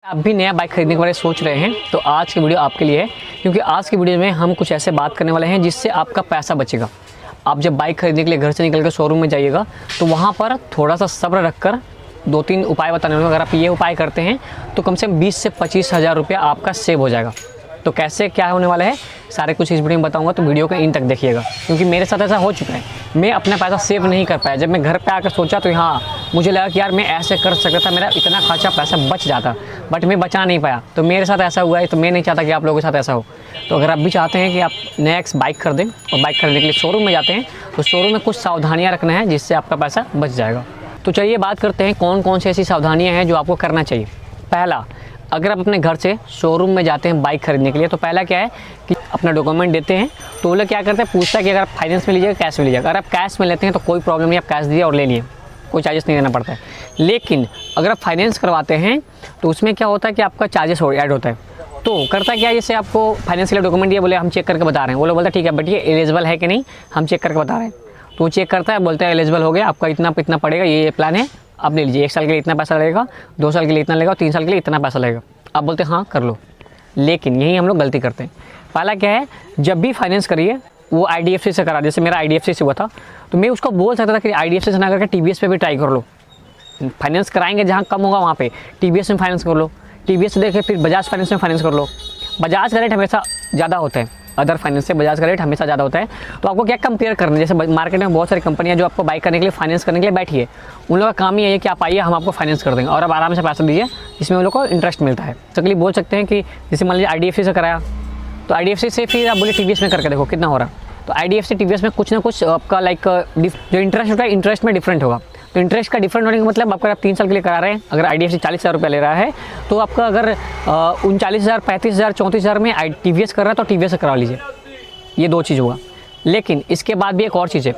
आप भी नया बाइक खरीदने के बारे में सोच रहे हैं तो आज की वीडियो आपके लिए है, क्योंकि आज की वीडियो में हम कुछ ऐसे बात करने वाले हैं जिससे आपका पैसा बचेगा। आप जब बाइक खरीदने के लिए घर से निकल कर शोरूम में जाइएगा तो वहाँ पर थोड़ा सा सब्र रखकर 2-3 उपाय बताने होंगे। अगर आप ये उपाय करते हैं तो कम से कम 20 से 25 हज़ार रुपया आपका सेव हो जाएगा। तो कैसे क्या होने वाला है सारे कुछ इस वीडियो में बताऊंगा, तो वीडियो के इन तक देखिएगा, क्योंकि मेरे साथ ऐसा हो चुका है। मैं अपना पैसा सेव नहीं कर पाया। जब मैं घर पे आकर सोचा तो हाँ मुझे लगा कि यार मैं ऐसे कर सकता था, मेरा इतना खर्चा पैसा बच जाता, बट मैं बचा नहीं पाया। तो मेरे साथ ऐसा हुआ है, तो मैं नहीं चाहता कि आप लोगों के साथ ऐसा हो। तो अगर आप भी चाहते हैं कि आप नया बाइक खरीदें और बाइक खरीदने के लिए शोरूम में जाते हैं तो शोरूम में कुछ सावधानियाँ रखना है जिससे आपका पैसा बच जाएगा। तो चलिए बात करते हैं कौन कौन सी ऐसी सावधानियाँ हैं जो आपको करना चाहिए। पहला, अगर आप अपने घर से शोरूम में जाते हैं बाइक खरीदने के लिए तो पहला क्या है कि अपना डॉक्यूमेंट देते हैं तो वो लोग क्या करते हैं, पूछता है कि अगर आप फाइनेंस में लीजिएगा कैश में लीजिएगा। अगर आप कैश में लेते हैं तो कोई प्रॉब्लम नहीं, आप कैश दिए और ले लिए, कोई चार्जेस नहीं देना पड़ता है। लेकिन अगर आप फाइनेंस करवाते हैं तो उसमें क्या होता है कि आपका चार्जेस ऐड होता है। तो करता क्या है, जैसे आपको फाइनेंस के लिए डॉक्यूमेंट दिया, बोले हम चेक करके बता रहे हैं, वो लोग बोलते हैं ठीक है बट ये एलिजिबल है कि नहीं, हम चेक करके बता रहे हैं। तो वो चेक करता है, बोलते हैं एलिजिबल हो गया, आपका इतना पड़ेगा, ये प्लान है, आप ले लीजिए। 1 साल के लिए इतना पैसा लगेगा, 2 साल के लिए इतना लगेगा, 3 साल के लिए इतना पैसा लगेगा। आप बोलते हैं हाँ कर लो। लेकिन यही हम लोग गलती करते हैं। पहला क्या है, जब भी फाइनेंस करिए वो IDFC से करा। जैसे मेरा IDFC से हुआ था तो मैं उसको बोल सकता था कि IDFC से ना करके TVS पे भी ट्राई कर लो। फाइनेंस कराएंगे जहाँ कम होगा वहाँ पे TVS में फाइनेंस कर लो, TVS से देखे फिर बजाज फाइनेंस में फाइनेंस कर लो। बजाज का रेट हमेशा ज़्यादा होता है, अदर फाइनेंस से बजाज का रेट हमेशा ज़्यादा होता है। तो आपको क्या कंपेयर करना है, जैसे मार्केट में बहुत सारी कंपनियां जो आपको बाइक करने के लिए फाइनेंस करने के लिए बैठी है, उन लोगों का काम ही है कि आप आइए हम आपको फाइनेंस कर देंगे और आप आराम से पैसा दीजिए, इसमें उन लोगों को इंटरेस्ट मिलता है। चलिए बोल सकते हैं कि जैसे मान लीजिए IDFC से कराया तो IDFC से फिर आप बोले TVS में करके देखो कितना हो रहा है। तो IDFC TVS में कुछ ना कुछ आपका लाइक जो इंटरेस्ट होता है इंटरेस्ट में डिफरेंट होगा। तो इंटरेस्ट का डिफरेंट होने का मतलब आपका आप 3 साल के लिए करा रहे हैं, अगर IDFC 40,000 रुपये ले रहा है तो आपका अगर 39,000, 35,000, 34,000 में TVS कर रहा है तो TVS से करा लीजिए। ये 2 चीज़ होगा। लेकिन इसके बाद भी एक और चीज़ है,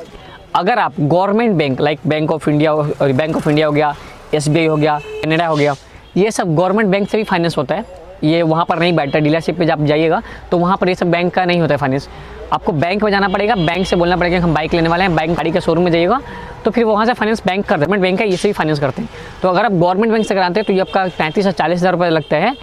अगर आप government bank like bank of India हो गया, SBI हो गया, कैनेडा हो गया, ये सब गवर्नमेंट बैंक से भी फाइनेंस होता है। ये वहाँ पर नहीं बैठता, डीलरशिप पे जब जाइएगा तो वहाँ पर ये सब बैंक का नहीं होता है फाइनेंस। आपको बैंक में जाना पड़ेगा, बैंक से बोलना पड़ेगा कि हम बाइक लेने वाले हैं, बैंक गाड़ी के शोरूम में जाइएगा तो फिर वहाँ से फाइनेंस बैंक करते हैं। गवर्नमेंट बैंक है, इसे भी फाइनेंस करते हैं। तो अगर आप गवर्नमेंट बैंक से कराते हैं तो ये आपका 35 से 40,000 रुपये लगता है,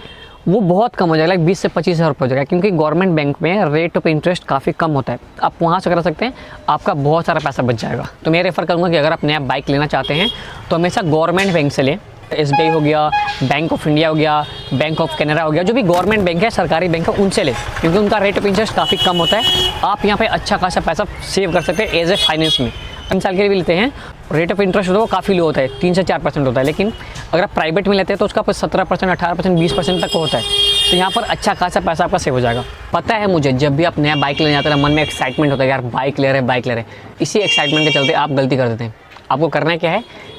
वो बहुत कम हो जाएगा, लाइक 20 से 25,000 रुपये हो जाएगा, क्योंकि गवर्नमेंट बैंक में रेट ऑफ इंटरेस्ट काफ़ी कम होता है। आप वहाँ से करा सकते हैं, आपका बहुत सारा पैसा बच जाएगा। तो मैं रेफ़र करूँगा कि अगर आप नया बाइक लेना चाहते हैं तो हमेशा गवर्नमेंट बैंक से लें। SBI हो गया, बैंक ऑफ इंडिया हो गया, बैंक ऑफ कैनेडा हो गया, जो भी गवर्नमेंट बैंक है, सरकारी बैंक है, उनसे लें, क्योंकि उनका रेट ऑफ इंटरेस्ट काफ़ी कम होता है। आप यहाँ पे अच्छा खासा पैसा सेव कर सकते हैं एज ए फाइनेंस में। 3 साल के लिए भी लेते हैं, रेट ऑफ इंटरेस्ट होता है वो काफ़ी लो होता है, 3 से 4% होता है। लेकिन अगर आप प्राइवेट में लेते हैं तो उसका 17%, 18%, 20% तक होता है। तो यहाँ पर अच्छा खासा पैसा आपका सेव हो जाएगा। पता है मुझे, जब भी आप नया बाइक लेने जाते हैं मन में एक्साइटमेंट होता है, यार बाइक ले रहे हैं। इसी एक्साइटमेंट के चलते आप गलती कर देते हैं। आपको करना क्या है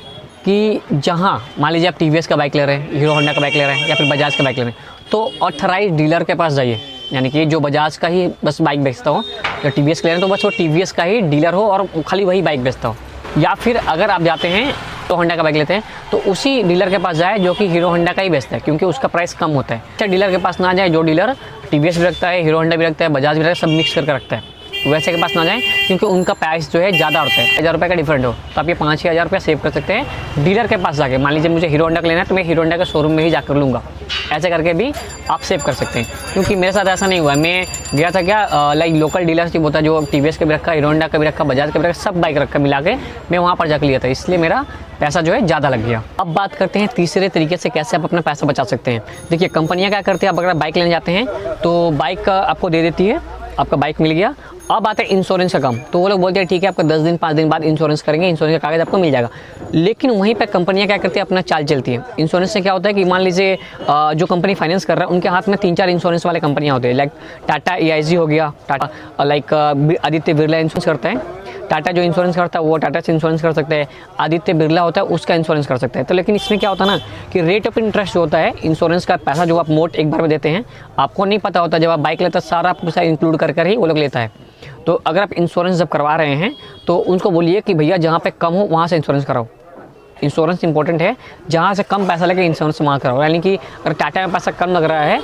कि जहाँ मान लीजिए आप TVS का बाइक ले रहे हैं, हीरो होंडा का बाइक ले रहे हैं या फिर बजाज का बाइक ले रहे हैं, तो ऑथराइज डीलर के पास जाइए। यानी कि जो बजाज का ही बस बाइक बेचता हो, या TVS ले रहे हैं तो बस वो TVS का ही डीलर हो और खाली वही बाइक बेचता हो। या फिर अगर आप जाते हैं हीरो होंडा का बाइक लेते हैं तो उसी डीलर के पास जाए जो कि हीरो होंडा का ही बेचता है, क्योंकि उसका प्राइस कम होता है। अच्छा डीलर के पास ना जाए जो डीलर TVS भी रखता है, हीरो होंडा भी रखता है, बजाज भी रखता है, सब मिक्स करके रखता है, वैसे के पास ना जाएं, क्योंकि उनका प्राइस जो है ज़्यादा होता है। 1,000 रुपये का डिफरेंट हो तो आप ये 5-6 हज़ार रुपये सेव कर सकते हैं डीलर के पास जाके। मान लीजिए मुझे हीरो होंडा का लेना है तो मैं हीरो होंडा के शोरूम में ही जाकर लूँगा, ऐसे करके भी आप सेव कर सकते हैं। क्योंकि मेरे साथ ऐसा नहीं हुआ, मैं गया था क्या लाइक लोकल डीलरशिप होता है, जो TVS का भी रखा, हीरो होंडा का भी रखा, बजाज का भी रखा, सब बाइक रखा मिला के मैं वहाँ पर जाकर लिया था, इसलिए मेरा पैसा जो है ज़्यादा लग गया। अब बात करते हैं तीसरे तरीके से कैसे आप अपना पैसा बचा सकते हैं। देखिए कंपनियाँ क्या करती है, आप अगर बाइक लेने जाते हैं तो बाइक आपको दे देती है, आपका बाइक मिल गया। अब आते हैं इंश्योरेंस का काम, तो वो लोग बोलते हैं ठीक है आपका 10 दिन 5 दिन बाद इंश्योरेंस करेंगे, इंश्योरेंस का कागज़ आपको मिल जाएगा। लेकिन वहीं पे कंपनियां क्या करती है, अपना चाल चलती है। इंश्योरेंस से क्या होता है कि मान लीजिए जो कंपनी फाइनेंस कर रहा है उनके हाथ में 3-4 इंश्योरेंस वाले कंपनियां होती है, लाइक टाटा AIG हो गया, टाटा लाइक आदित्य बिरला इंश्योरेंस करता है। टाटा जो इंश्योरेंस करता है वो टाटा से इंश्योरेंस कर सकते हैं, आदित्य बिरला होता है उसका इंश्योरेंस कर सकते हैं। तो लेकिन इसमें क्या होता है ना कि रेट ऑफ इंटरेस्ट जो होता है इंश्योरेंस का पैसा जो आप मोट एक बार में देते हैं, आपको नहीं पता होता, जब आप बाइक लेते हैं सारा पैसा इंक्लूड कर ही वो लोग लेता है। तो अगर आप इंश्योरेंस जब करवा रहे हैं तो उनको बोलिए कि भैया जहाँ पे कम हो वहाँ से इंश्योरेंस कराओ। इंश्योरेंस इंपॉर्टेंट है, जहाँ से कम पैसा लगे इंश्योरेंस वहाँ कराओ। यानी कि अगर टाटा में पैसा कम लग रहा है,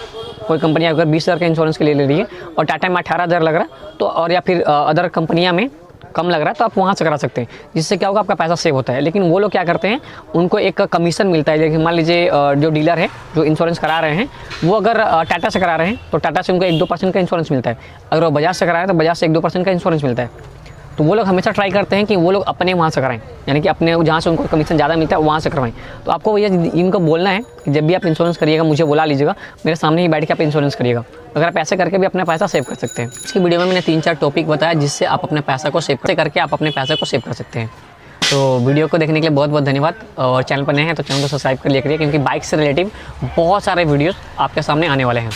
कोई कंपनी अगर 20,000 का इंश्योरेंस के लिए ले रही है और टाटा में 18,000 लग रहा है तो, और या फिर अदर कंपनियाँ में कम लग रहा है तो आप वहाँ से करा सकते हैं, जिससे क्या होगा आपका पैसा सेव होता है। लेकिन वो लोग क्या करते हैं, उनको एक कमीशन मिलता है। जैसे मान लीजिए जो डीलर है जो इंश्योरेंस करा रहे हैं, वो अगर टाटा से करा रहे हैं तो टाटा से उनको 1-2% का इंश्योरेंस मिलता है। अगर वो बजाज से करा रहे हैं तो बजाज से 1-2% का इंश्योरेंस मिलता है। तो वो लोग हमेशा ट्राई करते हैं कि वो लोग अपने वहाँ से कराएं, यानी कि अपने जहाँ से उनको कमीशन ज़्यादा मिलता है वहाँ से करवाएं। तो आपको भैया इनको बोलना है कि जब भी आप इंश्योरेंस करिएगा मुझे बुला लीजिएगा, मेरे सामने ही बैठ के आप इंश्योरेंस करिएगा। अगर आप ऐसे करके भी अपना पैसा सेव कर सकते हैं। इसकी वीडियो में मैंने 3-4 टॉपिक बताया जिससे आप अपने पैसा को सेव करके आप अपने पैसा को सेव कर सकते हैं। तो वीडियो को देखने के लिए बहुत बहुत धन्यवाद। और चैनल पर नए हैं तो चैनल को सब्सक्राइब कर लिया करिए, क्योंकि बाइक से रिलेटिव बहुत सारे वीडियोस आपके सामने आने वाले हैं।